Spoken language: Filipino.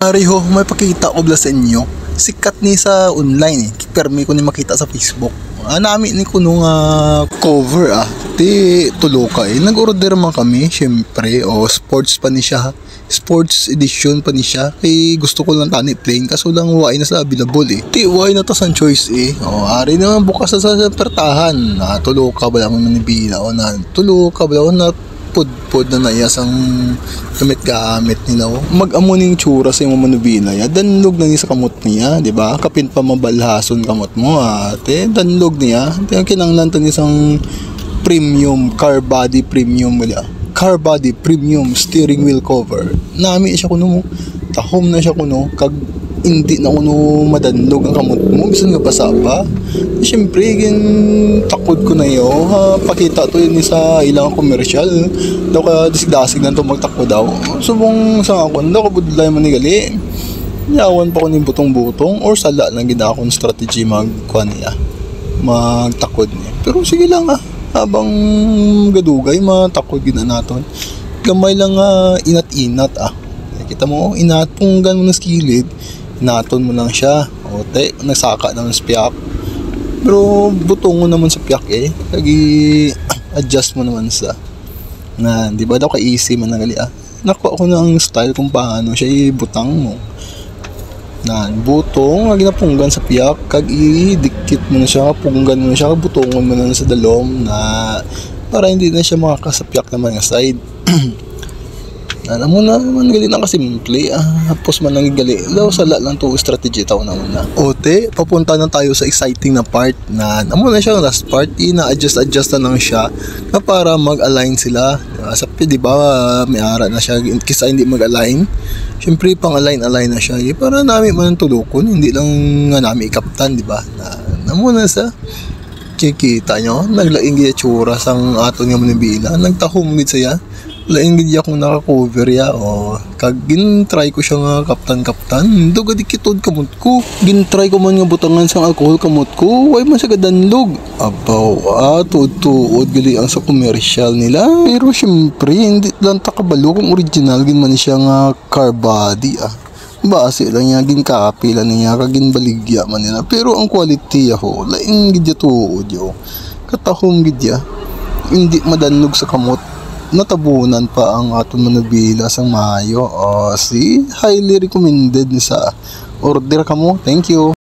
Ariho, may pakita ko bla sa inyo. Sikat ni sa online permi ko ni makita sa Facebook. Nami ni kuno nga cover ti tulo ka nag-order man kami syempre sports pa ni siya. Sports edition pa ni siya. Kay gusto ko lang tani plain kaso lang why na sa available Ti why na to sa choice ari na bukas sa pertahan. Tulo ka ba lang ni Bila o na tulo ka ba na pod na nayas ang gamit nila mag-amo ning tsura sa yung manubina ya danlog na ni sa kamot niya di ba kapin pa mabalhason kamot mo ate danlog niya ang kinanglan to ni isang premium car body premium steering wheel cover nami siya kuno mo tahom na siya kuno kag hindi na kuno madanlog ang kamot mo bisan nga basa pa siyempre takod ko na pakita to yun sa ilang commercial daw ka disig-dasig na to magtakbo daw subong sa ako daw kabudlay man ni gali yawan pa ko ni butong-butong or sala lang gina akong strategy magkuha niya magtakod niya pero sige lang habang gadugay matakod gina naton gamay lang inat-inat kita mo inatpunggan mo ng skilid naton mo lang siya ote nagsaka naman sa piyak pero butong mo naman sa piyak lagi adjust mo naman sa na di ba daw ka easy man nagali nakuha ko na ang style kung paano siya ibutang mo na butong lagi na punggan sa piyak kag idikit mo na siya punggan mo na siya butongon mo na sa dalom na para hindi na siya makakasapyak naman nga side alam mo na man gali na kasimple hapos man nang gali daw sala lang to strategy tao na una ote papunta na tayo sa exciting na part na amo na siya last part na-adjust na lang siya na para mag-align sila sa di ba may ara na siya kisa hindi mag-align syempre pang align na siya para nami man tulukon hindi lang nga nami ikaptan di ba na amo na sa kikita nyo naglaing gid tsura sang aton nga manibila nagtahom gid saya laing gid akong naka-cover kag gin-try ko siya nga kaptan dugad kitod kamot ko gin-try ko man nga butangan sang alcohol kamot ko way man siya gadanlog abaw tuod gali ang sa commercial nila pero syempre hindi lang takabalo kung original gin man siya nga car body base lang niya gin kapila niya kag gin baligya man nila pero ang quality laing gid tuod katahom gid hindi madanlog sa kamot natabunan pa ang aton manubila sang maayo highly recommended ni sa order kamo thank you